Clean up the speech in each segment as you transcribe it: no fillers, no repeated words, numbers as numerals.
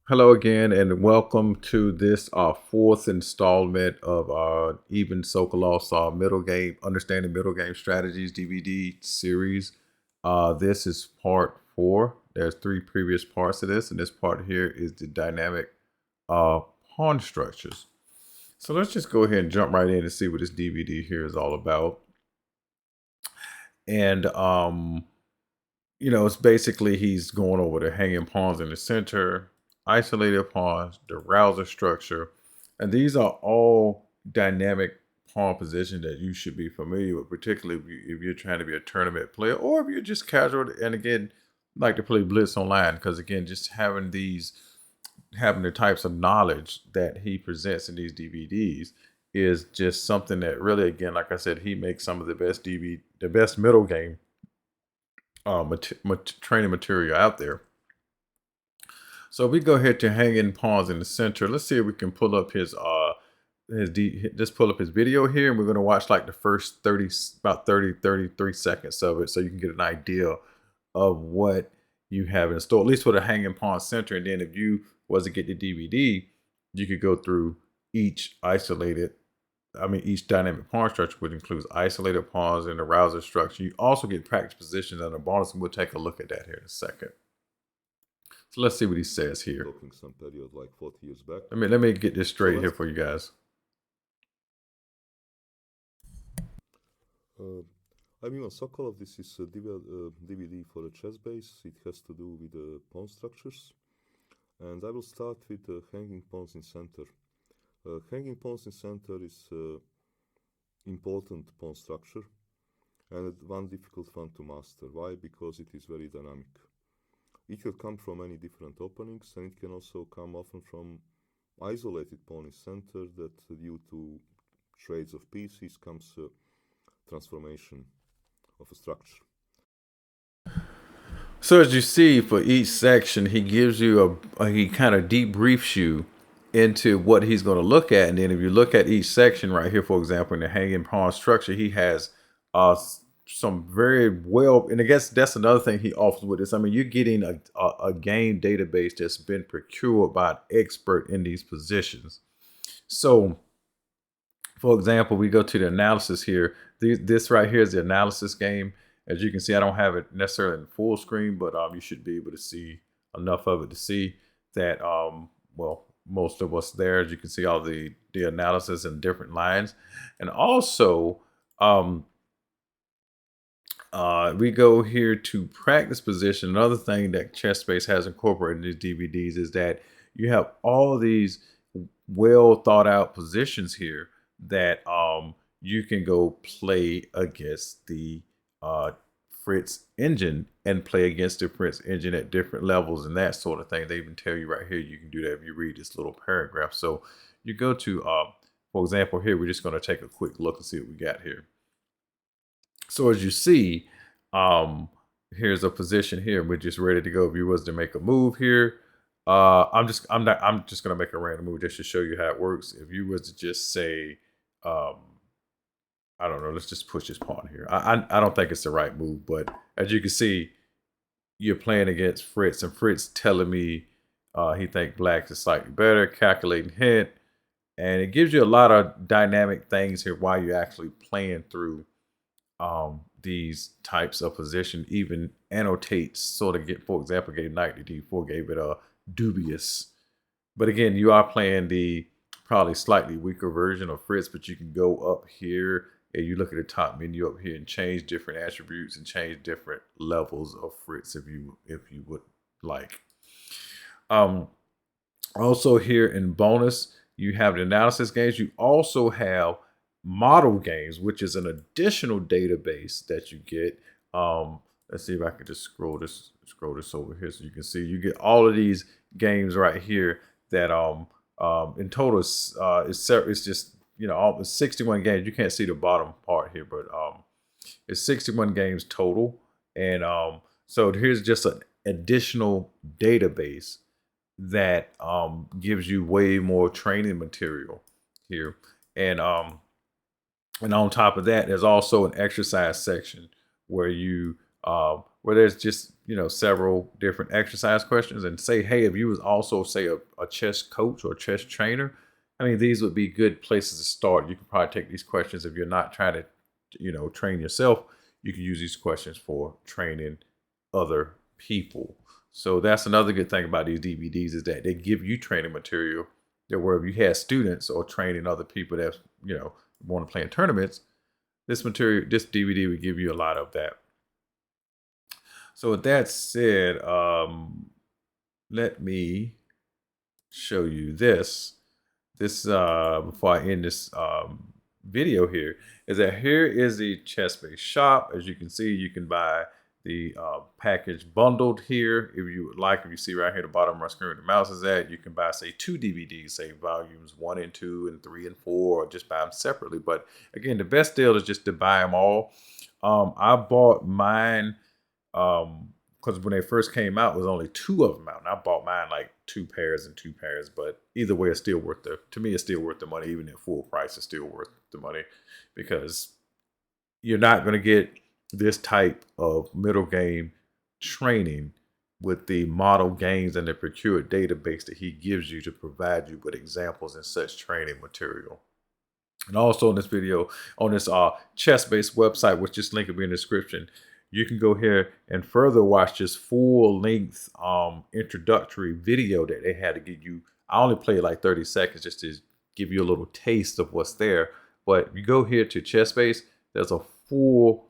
Hello again, and welcome to this fourth installment of our even Sokolov's middle game, understanding middle game strategies DVD series. This is part 4. There's 3 previous parts of this, and this part here is the dynamic pawn structures. So let's just go ahead and jump right in and see what this DVD here is all about. And it's basically he's going over the hanging pawns in the center, isolated pawns, the rouser structure, and these are all dynamic pawn positions that you should be familiar with, particularly if you're trying to be a tournament player or if you're just casual and again like to play Blitz online, because again just having the types of knowledge that he presents in these DVDs is just something that really, again, like I said, he makes some of the best middle game training material out there. So we go ahead to hanging pawns in the center. Let's see if we can pull up his just pull up his video here, and we're going to watch like the first 33 seconds of it, so you can get an idea of what you have in store, at least for the hanging pawn center. And then if you was to get the DVD, you could go through each each dynamic pawn structure, which includes isolated pawns and the rouser structure. You also get practice positions and a bonus, and we'll take a look at that here in a second. So let's see what he says here. Looking some period like 40 years back. Let me get this straight here for you guys. I'm Ivan Sokolov. This is a DVD for a Chessbase. It has to do with the pawn structures. And I will start with hanging pawns in center. Hanging pawns in center is important pawn structure and one difficult one to master. Why? Because it is very dynamic. It can come from many different openings, and it can also come often from isolated pawn in center that due to trades of pieces comes transformation of a structure. So as you see, for each section, he gives you he kind of debriefs you into what he's going to look at. And then if you look at each section right here, for example, in the hanging pawn structure, he has some very well, and I guess that's another thing he offers with this. I mean, you're getting a game database that's been procured by an expert in these positions. So for example, we go to the analysis here. This right here is the analysis game. As you can see, I don't have it necessarily in full screen, but you should be able to see enough of it to see that, well, most of what's there. As you can see, all the analysis in different lines. And also, we go here to practice position. Another thing that Chessbase has incorporated in these DVDs is that you have all these well thought out positions here that you can go play against the Fritz engine and play against the Fritz engine at different levels and that sort of thing. They even tell you right here you can do that if you read this little paragraph. So you go to, for example, here we're just going to take a quick look and see what we got here. So as you see, here's a position here. We're just ready to go. If you was to make a move here, I'm just gonna make a random move just to show you how it works. If you was to just say, I don't know, let's just push this pawn here. I don't think it's the right move, but as you can see, you're playing against Fritz, and Fritz telling me he think black is slightly better, calculating hint, and it gives you a lot of dynamic things here while you're actually playing through these types of position. Even annotates sort of for example, gave knight to d4, gave it a dubious. But again, you are playing the probably slightly weaker version of Fritz, but you can go up here and you look at the top menu up here and change different attributes and change different levels of Fritz if you would like. Also here in bonus, you have the analysis games. You also have model games, which is an additional database that you get. Let's see if I can just scroll this over here so you can see. You get all of these games right here that in total it's just, you know, it's 61 games. You can't see the bottom part here, but it's 61 games total. And so here's just an additional database that gives you way more training material here. And on top of that, there's also an exercise section where you where there's just, several different exercise questions, and say, hey, if you was also, say, a chess coach or chess trainer, I mean, these would be good places to start. You can probably take these questions if you're not trying to, train yourself. You can use these questions for training other people. So that's another good thing about these DVDs, is that they give you training material that where if you had students or training other people that, want to play in tournaments, this DVD would give you a lot of that. So with that said, let me show you this. Before I end this video here, is that here is the Chessbase shop. As you can see, you can buy the package bundled here if you would like. If you see right here at the bottom of my screen where the mouse is at, you can buy, say, 2 DVDs, say volumes 1 and 2 and 3 and 4, or just buy them separately. But again, the best deal is just to buy them all. I bought mine because when they first came out, it was only 2 of them out, and I bought mine like 2 pairs and 2 pairs. But either way, it's still worth to me, it's still worth the money. Even at full price, it's still worth the money, because you're not going to get this type of middle game training with the model games and the procured database that he gives you to provide you with examples and such training material. And also in this video, on this Chessbase website, which this link will be in the description, you can go here and further watch this full-length introductory video that they had to give you. I only played like 30 seconds just to give you a little taste of what's there. But you go here to Chessbase, there's a full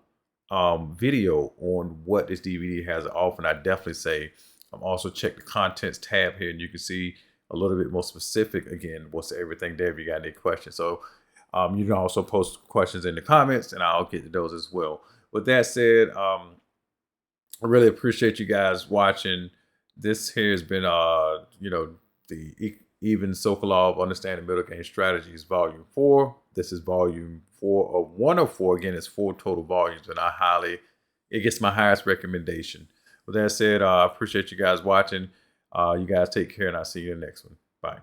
video on what this DVD has to offer. And I definitely say, also check the contents tab here, and you can see a little bit more specific, again, what's everything there if you got any questions. So you can also post questions in the comments, and I'll get to those as well. With that said, I really appreciate you guys watching. This here has been, the Even Sokolov Understanding Middle Game Strategies Volume 4. This is Volume 4 of 1 of 4. Again, it's 4 total volumes, and it gets my highest recommendation. With that said, I appreciate you guys watching. You guys take care, and I'll see you in the next one. Bye.